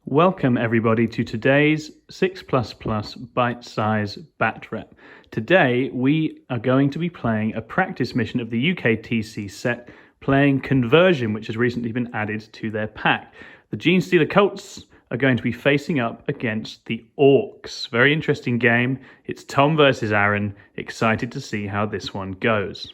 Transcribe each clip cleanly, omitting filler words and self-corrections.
Welcome everybody to today's 6++ bite-size bat rep. Today we are going to be playing a practice mission of the UKTC set, playing Conversion, which has recently been added to their pack. The Genestealer Colts are going to be facing up against the Orks. Very interesting game. It's Tom versus Aarron. Excited to see how this one goes.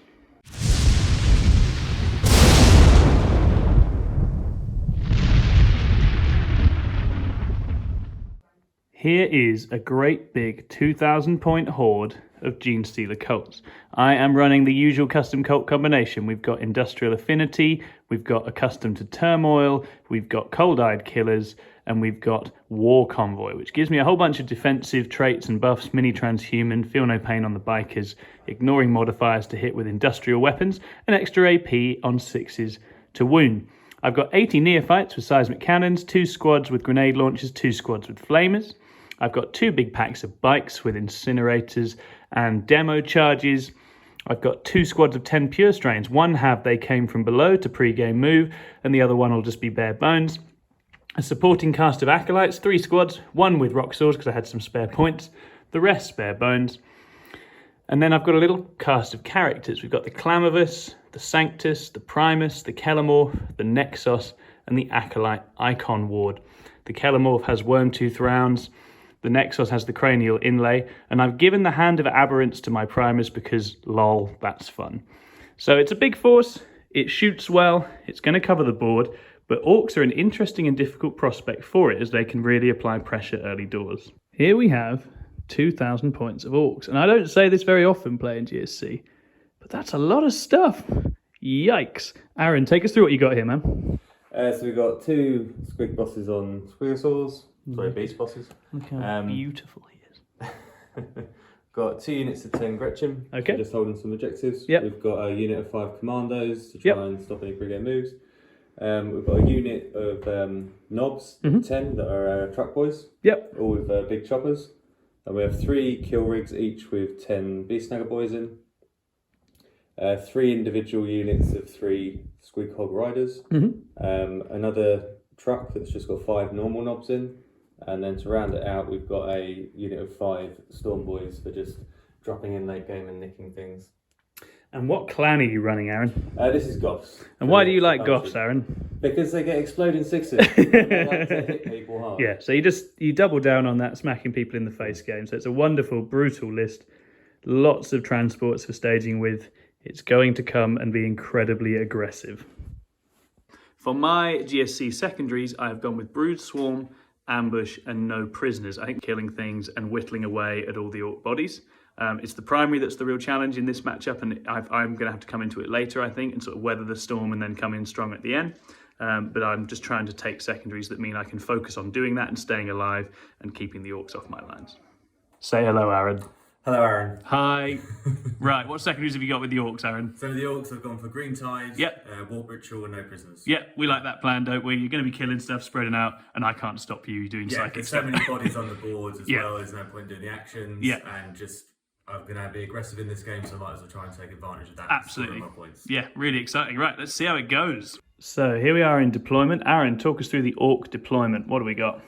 Here is a great big 2,000 point horde of Genestealer Colts. I am running the usual custom cult combination. We've got Industrial Affinity, we've got Accustomed to Turmoil, we've got Cold-Eyed Killers, and we've got War Convoy, which gives me a whole bunch of defensive traits and buffs, mini transhuman, feel no pain on the bikers, ignoring modifiers to hit with industrial weapons, and extra AP on 6s to wound. I've got 80 neophytes with seismic cannons, 2 squads with grenade launchers, 2 squads with flamers. I've got 2 big packs of bikes with incinerators and demo charges. I've got 2 squads of 10 pure strains. One have they came from below to pre-game move, and the other one will just be bare bones. A supporting cast of acolytes, 3 squads, 1 with rock swords because I had some spare points, the rest spare bones. And then I've got a little cast of characters. We've got the Clamavus, the Sanctus, the Primus, the Kellamorph, the Nexos, and the Acolyte Icon Ward. The Kellamorph has Wormtooth rounds. The Nexos has the cranial inlay, and I've given the Hand of Aberrance to my Primus because, lol, that's fun. So it's a big force, it shoots well, it's going to cover the board, but Orks are an interesting and difficult prospect for it as they can really apply pressure early doors. Here we have 2,000 points of Orks, and I don't say this very often playing GSC, but that's a lot of stuff. Yikes. Aarron, take us through what you got here, man. So we've got 2 squig bosses on Squigosaurs. Sorry, beast bosses. Look how beautiful he is. Got 2 units of 10 Gretchen. Okay. So just holding some objectives. Yep. We've got a unit of 5 commandos to try and stop any pre-game moves. We've got a unit of knobs, 10 that are truck boys. Yep. All with big choppers. And we have 3 kill rigs each with 10 beast snagger boys in. 3 individual units of 3 squig hog riders. Another truck that's just got 5 normal knobs in. And then to round it out, we've got a unit of 5 Storm Boys for just dropping in late game and nicking things. And what clan are you running, Aarron? This is Goths. And why do you like Goths, Aarron? Because they get exploding 6s. They like to hit people hard. Yeah, so you double down on that smacking people in the face game. So it's a wonderful, brutal list. Lots of transports for staging with. It's going to come and be incredibly aggressive. For my GSC secondaries, I have gone with Brood Swarm, Ambush, and no prisoners. I think killing things and whittling away at all the Ork bodies. It's the primary that's the real challenge in this matchup, and I'm going to have to come into it later, I think, and sort of weather the storm and then come in strong at the end. But I'm just trying to take secondaries that mean I can focus on doing that and staying alive and keeping the Orks off my lines. Say hello, Aarron. Hello, Aarron. Hi. Right, what secondaries have you got with the Orks, Aarron? So the Orks have gone for Green Ties, Warp Ritual, and no prisoners. Yeah, we like that plan, don't we? You're going to be killing stuff, spreading out, and I can't stop you doing psychic stuff. So many bodies on the board as well, there's no point doing the actions. And just, I'm going to be aggressive in this game, so I might as well try and take advantage of that. Absolutely. My points. Yeah, really exciting. Right, let's see how it goes. So here we are in deployment. Aarron, talk us through the Ork deployment. What do we got?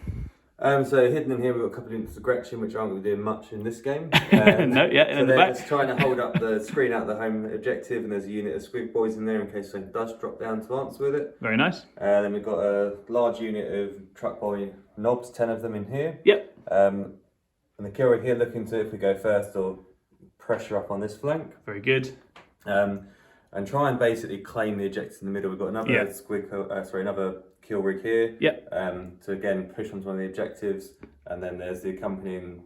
So hidden in here, we've got a couple of units of Gretchen, which aren't going to be doing much in this game. No, in the back. Just trying to hold up the screen out the home objective, and there's a unit of squig boys in there in case something does drop down to answer with it. Very nice. Then we've got a large unit of truck boy knobs, 10 of them in here. Yep. And the kill rig here looking to, if we go first, or pressure up on this flank. Very good. And try and basically claim the objective in the middle. We've got another another kill rig here. Yep. To again push onto one of the objectives, and then there's the accompanying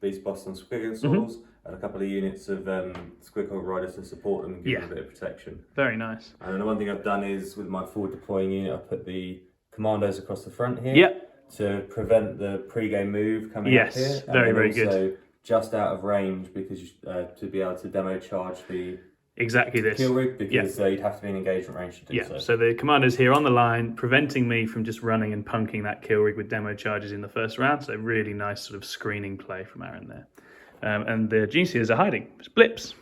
beast boss on Squigosaurs, and a couple of units of Squig Hog Riders to support them and give them a bit of protection. Very nice. And then the one thing I've done is with my forward deploying unit, I put the commandos across the front here. Yep. To prevent the pre-game move coming up here. Yes, very good. Just out of range because to be able to demo charge the exactly this kill rig, because you'd have to be in engagement range to do so. So the commander's here on the line, preventing me from just running and punking that kill rig with demo charges in the first round. So really nice sort of screening play from Aarron there. And the Genestealers are hiding. It's blips.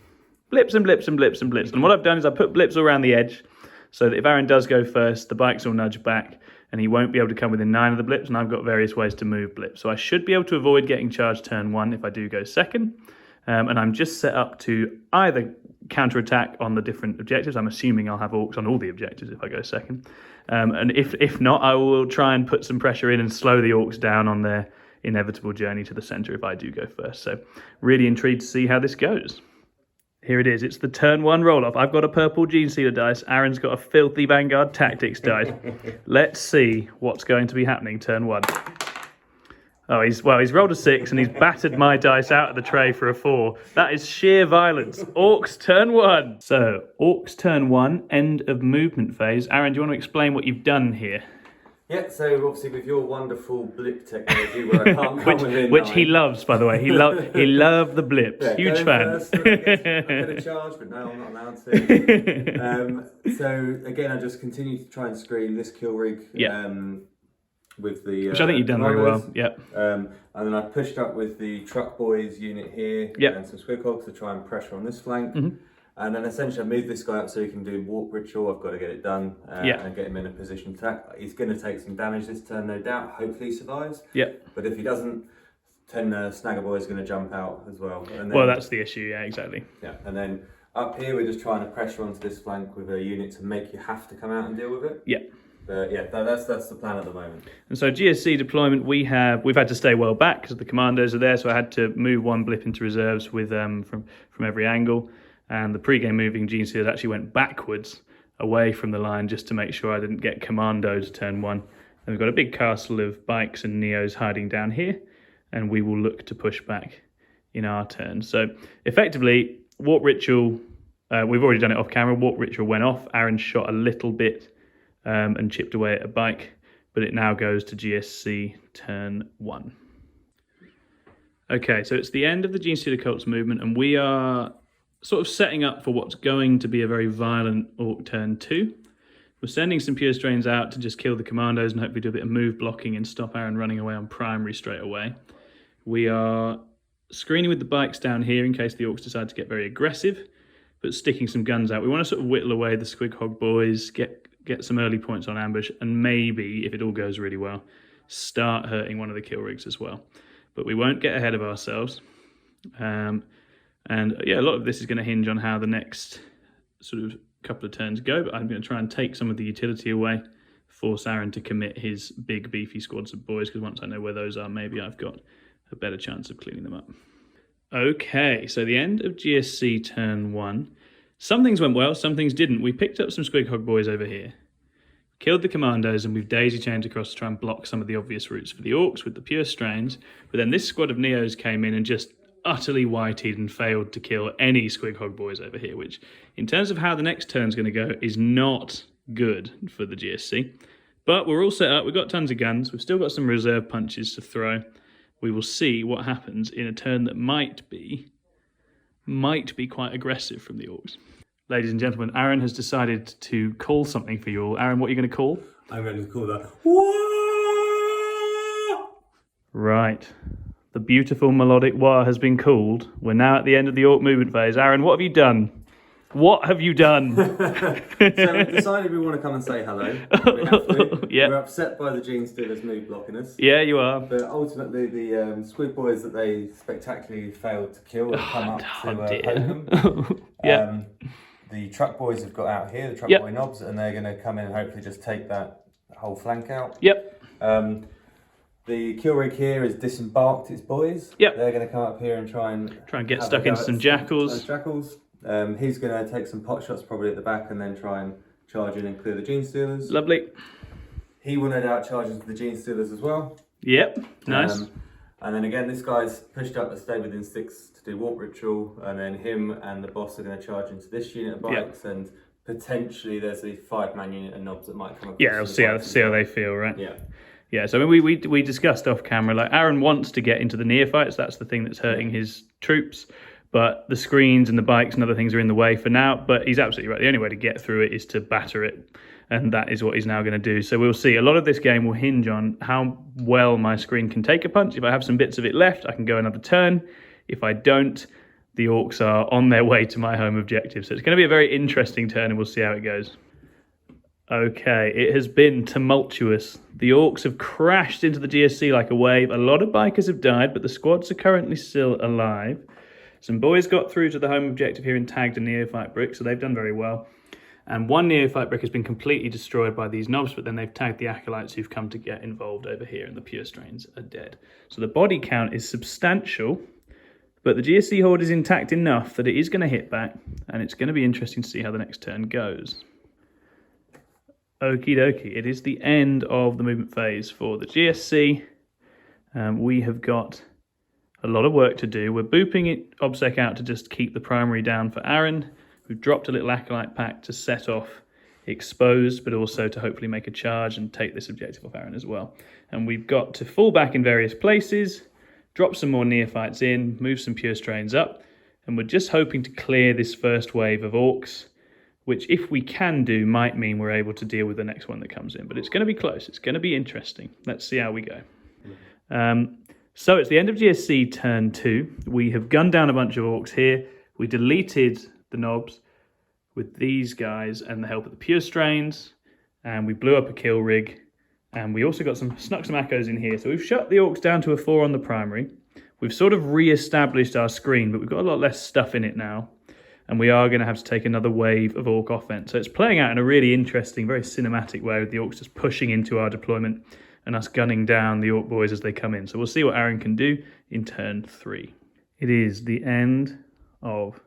Blips and blips and blips and blips. And what I've done is I put blips all around the edge so that if Aarron does go first, the bikes will nudge back and he won't be able to come within 9 of the blips, and I've got various ways to move blips. So I should be able to avoid getting charged turn 1 if I do go second. And I'm just set up to either counterattack on the different objectives. I'm assuming I'll have Orks on all the objectives if I go second. And if not, I will try and put some pressure in and slow the Orks down on their inevitable journey to the centre if I do go first. So really intrigued to see how this goes. Here it is. It's the turn 1 roll-off. I've got a purple Genestealer dice. Aaron's got a filthy Vanguard Tactics dice. Let's see what's going to be happening turn 1. Oh, he's rolled a 6 and he's battered my dice out of the tray for a 4. That is sheer violence. Orks turn 1. So, Orks turn 1, end of movement phase. Aaron, do you want to explain what you've done here? Yeah, so obviously with your wonderful blip technology where I can't come within which 9. he loves, by the way. He loved the blips. Yeah, Huge fan. First, I get a charge, but no, I'm not allowed to. So again, I just continue to try and screen this kill rig. With the which I think you've done very well. Yep. And then I pushed up with the truck boys unit here and some squid hogs to try and pressure on this flank. And then essentially I moved this guy up so he can do walk ritual. I've got to get it done and get him in a position to attack. He's going to take some damage this turn, no doubt. Hopefully he survives. But if he doesn't, 10 Snagger boy is going to jump out as well. And then, well, that's the issue. Yeah, exactly. Yeah, and then up here we're just trying to pressure onto this flank with a unit to make you have to come out and deal with it. But yeah, that's the plan at the moment. And so GSC deployment, we've had to stay well back because the commandos are there, so I had to move one blip into reserves with from every angle. And the pre-game moving Genestealers actually went backwards away from the line just to make sure I didn't get commandos turn 1. And we've got a big castle of bikes and neos hiding down here, and we will look to push back in our turn. So effectively, Warp Ritual, we've already done it off camera. Warp Ritual went off. Aaron shot a little bit and chipped away at a bike, but it now goes to GSC turn 1. Okay, so it's the end of the Genestealer Cults movement, and we are sort of setting up for what's going to be a very violent Ork turn 2. We're sending some Pure Strains out to just kill the commandos and hopefully do a bit of move blocking and stop Aaron running away on primary straight away. We are screening with the bikes down here in case the Orks decide to get very aggressive, but sticking some guns out. We want to sort of whittle away the Squig Hog boys, get some early points on ambush, and maybe, if it all goes really well, start hurting one of the kill rigs as well. But we won't get ahead of ourselves. And yeah, a lot of this is going to hinge on how the next sort of couple of turns go, but I'm going to try and take some of the utility away, force Aaron to commit his big beefy squads of boys, because once I know where those are, maybe I've got a better chance of cleaning them up. Okay, so the end of GSC turn 1. Some things went well, some things didn't. We picked up some Squig Hog boys over here, killed the commandos, and we've daisy-chained across to try and block some of the obvious routes for the Orks with the Pure Strains. But then this squad of Neos came in and just utterly whited and failed to kill any Squig Hog boys over here, which, in terms of how the next turn's going to go, is not good for the GSC. But we're all set up. We've got tons of guns. We've still got some reserve punches to throw. We will see what happens in a turn that might be quite aggressive from the Orks. Ladies and gentlemen, Aaron has decided to call something for you all. Aaron, what are you going to call? I'm going to call that. Right. The beautiful melodic wah has been called. We're now at the end of the Ork movement phase. Aaron, what have you done? What have you done? So we've decided we want to come and say hello. We have to. We're upset by the Genestealers move blocking us. Yeah, you are. But ultimately, the Squid boys that they spectacularly failed to kill have come up to poke them. The truck boys have got out here, the truck boy knobs, and they're going to come in and hopefully just take that whole flank out. The kill rig here is disembarked its boys. They're going to come up here and try and get stuck into some jackals. He's going to take some pot shots probably at the back and then try and charge in and clear the Genestealers. Lovely. He will no doubt charge into the Genestealers as well. Nice. And then again, this guy's pushed up to stay within 6 to do Warp Ritual, and then him and the boss are going to charge into this unit of bikes, and potentially there's a 5-man unit of knobs that might come up. We'll see how they feel, right? Yeah, so I mean, we discussed off camera, like Aaron wants to get into the neophytes. That's the thing that's hurting his troops. But the screens and the bikes and other things are in the way for now. But he's absolutely right. The only way to get through it is to batter it. And that is what he's now going to do. So we'll see. A lot of this game will hinge on how well my screen can take a punch. If I have some bits of it left, I can go another turn. If I don't, the Orks are on their way to my home objective. So it's going to be a very interesting turn, and we'll see how it goes. Okay, it has been tumultuous. The Orks have crashed into the GSC like a wave. A lot of bikers have died, but the squads are currently still alive. Some boys got through to the home objective here and tagged a neophyte brick, so they've done very well. And one neophyte brick has been completely destroyed by these knobs, but then they've tagged the acolytes who've come to get involved over here, and the pure strains are dead. So the body count is substantial, but the GSC horde is intact enough that it is going to hit back, and it's going to be interesting to see how the next turn goes. Okie dokie, it is the end of the movement phase for the GSC. We have got a lot of work to do. We're booping it OBSEC out to just keep the primary down for Aarron. We've dropped a little acolyte pack to set off exposed, but also to hopefully make a charge and take this objective off Aarron as well. And we've got to fall back in various places, drop some more neophytes in, move some pure strains up, and we're just hoping to clear this first wave of Orks, which if we can do might mean we're able to deal with the next one that comes in. But it's going to be close. It's going to be interesting. Let's see how we go. So it's the end of GSC turn 2. We have gunned down a bunch of Orks here. We deleted the knobs with these guys and the help of the pure strains. And we blew up a kill rig. And we also got snuck some echoes in here. So we've shut the Orks down to a 4 on the primary. We've sort of re-established our screen, but we've got a lot less stuff in it now. And we are going to have to take another wave of Ork offense. So it's playing out in a really interesting, very cinematic way with the Orks just pushing into our deployment and us gunning down the Ork boys as they come in. So we'll see what Aarron can do in turn 3. It is the end of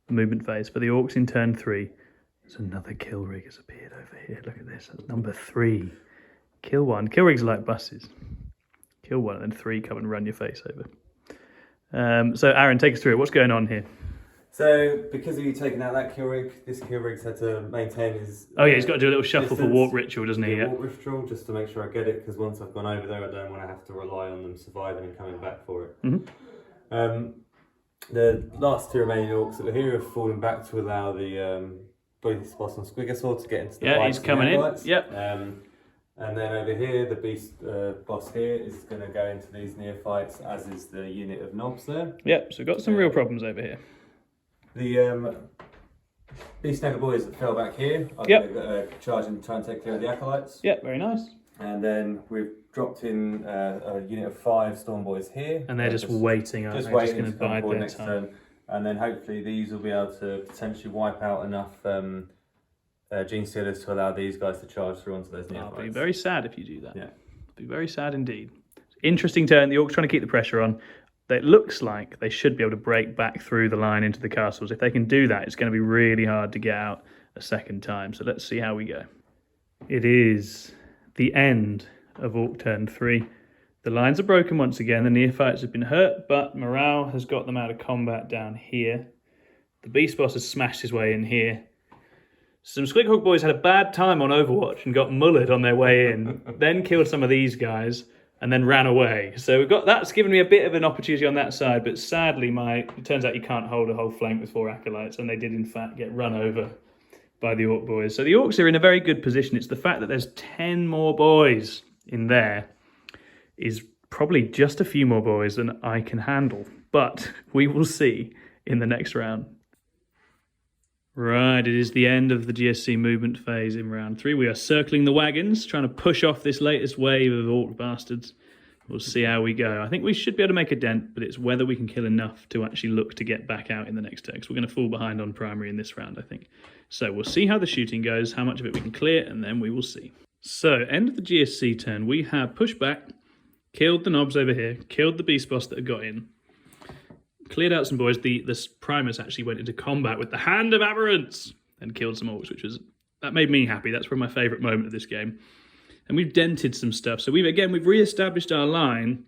the movement phase for the Orks in turn 3. There's another kill rig has appeared over here. Look at this. That's number 3. Kill 1. Kill rigs are like buses. Kill 1 and then 3 come and run your face over. So Aarron, take us through it. What's going on here? So, because of you taking out that kill rig, this kill rig's had to maintain his... Oh yeah, he's got to do a little shuffle for walk ritual, doesn't he? Yeah, walk ritual, just to make sure I get it, because once I've gone over there, I don't want to have to rely on them surviving and coming back for it. Mm-hmm. The last 2 remaining Orks that were here have fallen back to allow the Bitesize boss on Squigasaur to get into the Yeah, he's coming in. Yep. And then over here, the beast boss here is going to go into these neophytes, as is the unit of knobs there. Yep, so we've got some real problems over here. The beast nugget boys that fell back here are going to charge and try and take care of the acolytes. Yep, very nice. And then we've dropped in a unit of 5 storm boys here. And they're just waiting, aren't they? Just waiting going to bide their next time. turn. And then hopefully these will be able to potentially wipe out enough Genestealers to allow these guys to charge through onto those neophytes. I'll be very sad if you do that. Yeah. I'll be very sad indeed. Interesting turn. The Orcs trying to keep the pressure on. It looks like they should be able to break back through the line into the castles. If they can do that, it's going to be really hard to get out a second time. So let's see how we go. It is the end of Orc turn 3. The lines are broken once again. The neophytes have been hurt, but morale has got them out of combat down here. The beast boss has smashed his way in here. Some Squighawk boys had a bad time on Overwatch and got mullered on their way in, then killed some of these guys, and then ran away. So we've got that's given me a bit of an opportunity on that side, but sadly it turns out you can't hold a whole flank with 4 acolytes, and they did in fact get run over by the Orc boys. So the Orcs are in a very good position. It's the fact that there's 10 more boys in there is probably just a few more boys than I can handle. But we will see in the next round. Right, it is the end of the GSC movement phase in round 3. We are circling the wagons, trying to push off this latest wave of Orc bastards. We'll see how we go. I think we should be able to make a dent, but it's whether we can kill enough to actually look to get back out in the next turn, because we're going to fall behind on primary in this round, I think. So we'll see how the shooting goes, how much of it we can clear, and then we will see. So, end of the GSC turn, we have pushed back, killed the knobs over here, killed the beast boss that had got in, cleared out some boys. The primers actually went into combat with the Hand of Aberrance and killed some Orcs, that made me happy. That's probably my favourite moment of this game. And we've dented some stuff. So we've re-established our line,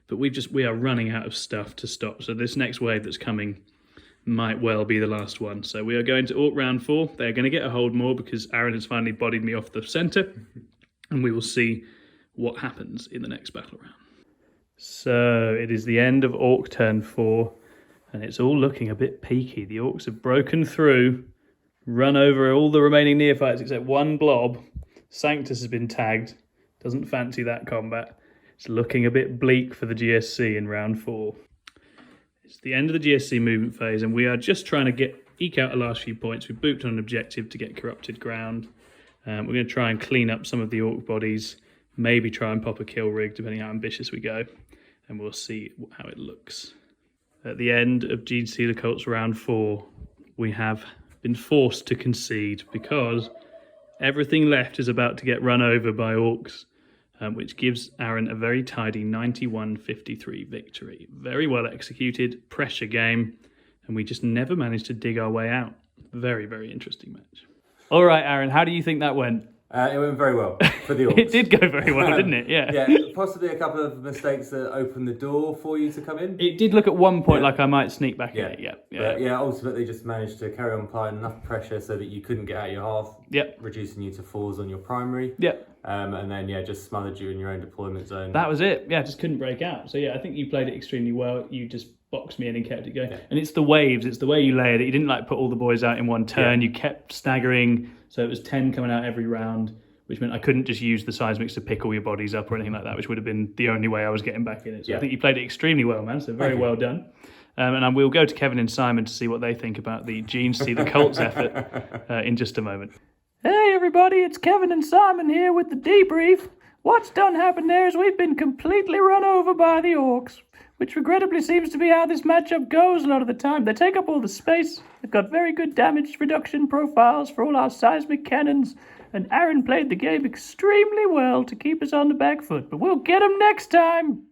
but we are running out of stuff to stop. So this next wave that's coming might well be the last one. So we are going to Orc round 4. They're going to get a hold more because Aarron has finally bodied me off the centre. And we will see what happens in the next battle round. So it is the end of Orc turn 4. And it's all looking a bit peaky. The Orcs have broken through, run over all the remaining neophytes except one blob. Sanctus has been tagged. Doesn't fancy that combat. It's looking a bit bleak for the GSC in round 4. It's the end of the GSC movement phase, and we are just trying to eke out the last few points. We've booped on an objective to get corrupted ground. We're going to try and clean up some of the Ork bodies, maybe try and pop a kill rig, depending how ambitious we go, and we'll see how it looks. At the end of Genestealer Cults round 4, we have been forced to concede because everything left is about to get run over by Orks, which gives Aarron a very tidy 91-53 victory. Very well executed, pressure game, and we just never managed to dig our way out. Very, very interesting match. All right, Aarron, how do you think that went? It went very well for the Orks. It did go very well, didn't it? Yeah. Yeah, possibly a couple of mistakes that opened the door for you to come in. It did look at one point like I might sneak back in it, But ultimately just managed to carry on applying enough pressure so that you couldn't get out of your half, reducing you to 4s on your primary. And then, just smothered you in your own deployment zone. That was it. Yeah, just couldn't break out. So, I think you played it extremely well. You just boxed me in and kept it going. And it's the waves. It's the way you layered it. You didn't put all the boys out in one turn. You kept staggering. So it was 10 coming out every round, which meant I couldn't just use the seismics to pick all your bodies up or anything like that, which would have been the only way I was getting back in it. So I think you played it extremely well, man. So very well done. And I will go to Kevin and Simon to see what they think about the Genestealer Cults effort in just a moment. Hey everybody, it's Kevin and Simon here with the debrief. What's done happened there is we've been completely run over by the Orks, which regrettably seems to be how this matchup goes a lot of the time. They take up all the space, they've got very good damage reduction profiles for all our seismic cannons, and Aarron played the game extremely well to keep us on the back foot, but we'll get them next time!